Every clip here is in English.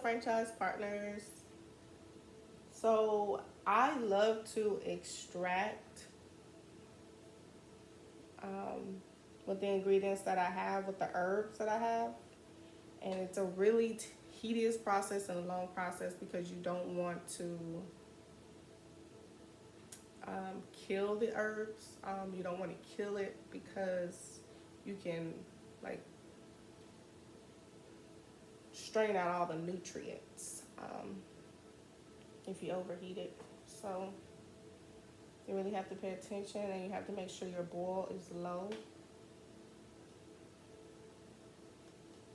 franchise partners. So I love to extract um, with the ingredients that I have, with the herbs that I have. And it's a really tedious process and a long process because you don't want to kill the herbs. You don't want to kill it because you can like strain out all the nutrients if you overheat it. So you really have to pay attention, and you have to make sure your boil is low.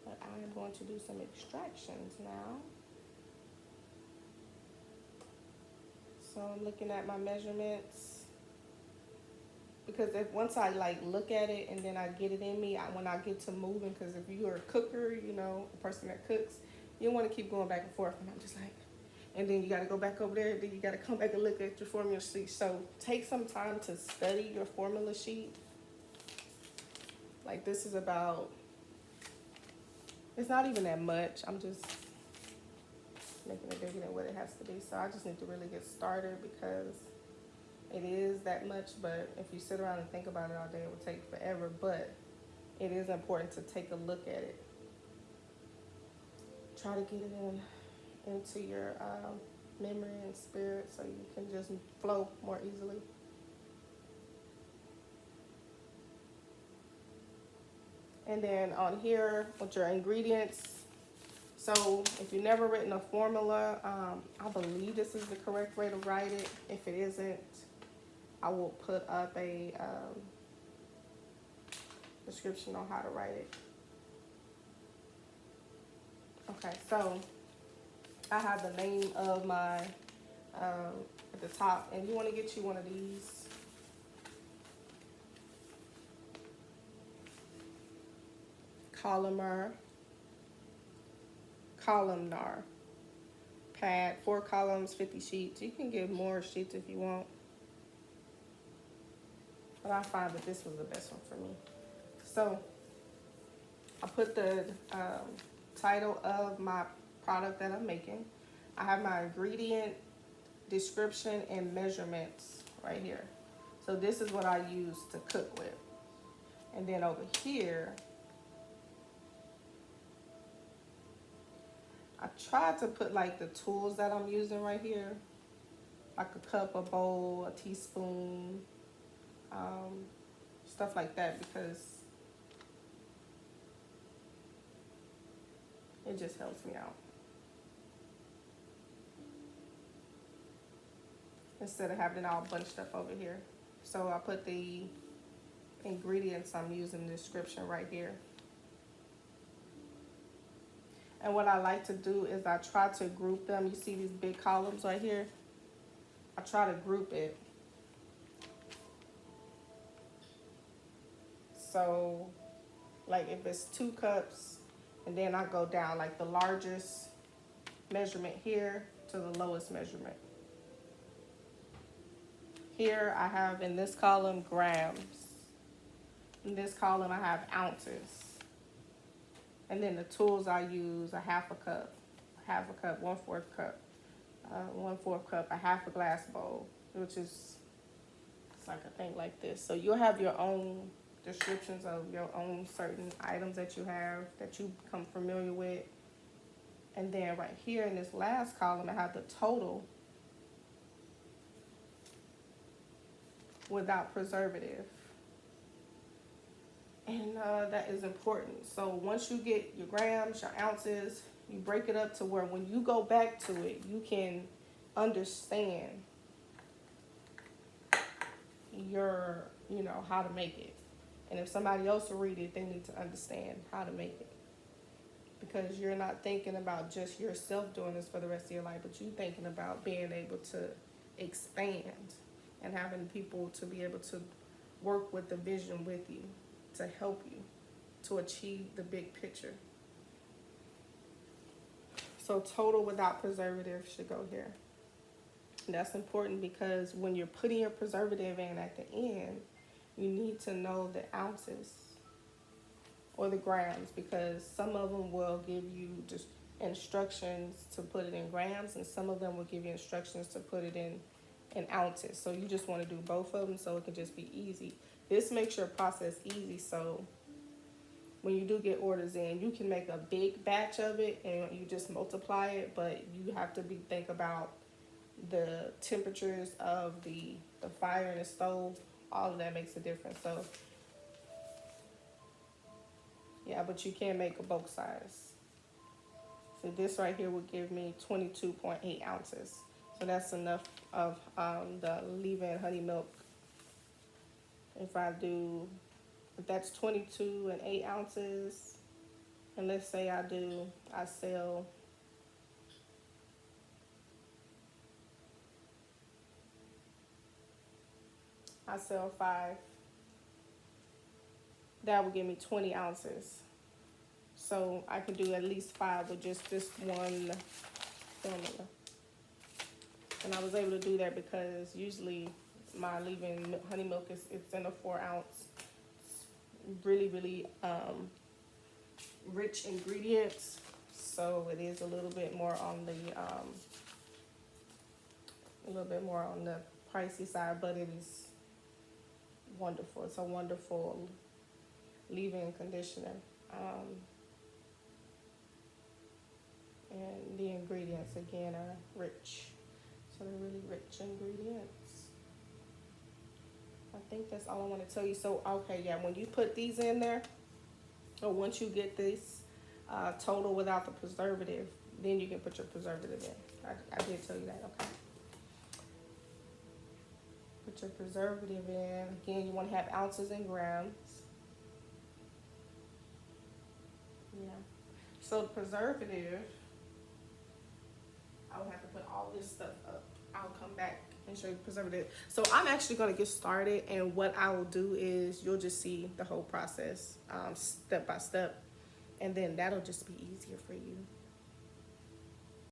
But I am going to do some extractions now. So I'm looking at my measurements because if once I like look at it and then I get it in me, when I get to moving, because if you're a cooker, you know, a person that cooks, you don't want to keep going back and forth. And I'm just like, and then you got to go back over there. Then you got to come back and look at your formula sheet. So take some time to study your formula sheet. Like this is about, it's not even that much. I'm just making it bigger than what it has to be. So I just need to really get started because it is that much. But if you sit around and think about it all day, it will take forever. But it is important to take a look at it. Try to get it into your memory and spirit so you can just flow more easily. And then on here with your ingredients, so if you've never written a formula, I believe this is the correct way to write it. If it isn't, I will put up a description on how to write it. Okay, so I have the name of my, at the top, and you want to get you one of these. Columnar pad, 4 columns, 50 sheets. You can get more sheets if you want, but I find that this was the best one for me. So I put the title of my product that I'm making. I have my ingredient description and measurements right here. So this is what I use to cook with. And then over here, I tried to put like the tools that I'm using right here, like a cup, a bowl, a teaspoon, stuff like that, because it just helps me out. Instead of having it all bunched up over here. So I put the ingredients I'm using in the description right here. And what I like to do is I try to group them. You see these big columns right here? I try to group it. So like if it's 2 cups, and then I go down like the largest measurement here to the lowest measurement. Here I have in this column grams. In this column I have ounces. And then the tools I use, a half a cup, 1/4 cup, 1/4 cup, a half a glass bowl, which is, it's like a thing like this. So you'll have your own descriptions of your own certain items that you have, that you become familiar with. And then right here in this last column, I have the total without preservative. And that is important. So once you get your grams, your ounces, you break it up to where when you go back to it, you can understand your, you know, how to make it. And if somebody else will read it, they need to understand how to make it. Because you're not thinking about just yourself doing this for the rest of your life, but you're thinking about being able to expand and having people to be able to work with the vision with you, to help you to achieve the big picture. So total without preservative should go here. And that's important because when you're putting your preservative in at the end, you need to know the ounces or the grams, because some of them will give you just instructions to put it in grams, and some of them will give you instructions to put it in ounces. So you just want to do both of them so it can just be easy. This makes your process easy, so when you do get orders in, you can make a big batch of it and you just multiply it, but you have to think about the temperatures of the fire in the stove. All of that makes a difference. So yeah, but you can make a bulk size. So this right here would give me 22.8 ounces. So that's enough of the leave-in honey milk. If that's 22 and 8 ounces, and let's say I sell 5, that would give me 20 ounces. So I can do at least 5 with just this one formula. And I was able to do that because usually my leave-in honey milk it's in a 4 ounce. It's really, really rich ingredients. So it is a little bit more on the pricey side, but it is wonderful. It's a wonderful leave-in conditioner. And the ingredients again are rich. So they're really rich ingredients. I think that's all I want to tell you. So, okay, yeah, when you put these in there, or once you get this total without the preservative, then you can put your preservative in. I did tell you that, okay. Put your preservative in. Again, you want to have ounces and grams. Yeah. So the preservative, I will have to put all this stuff up. I'll come back and show you the preservative. So I'm actually going to get started, and what I will do is you'll just see the whole process step by step, and then that'll just be easier for you.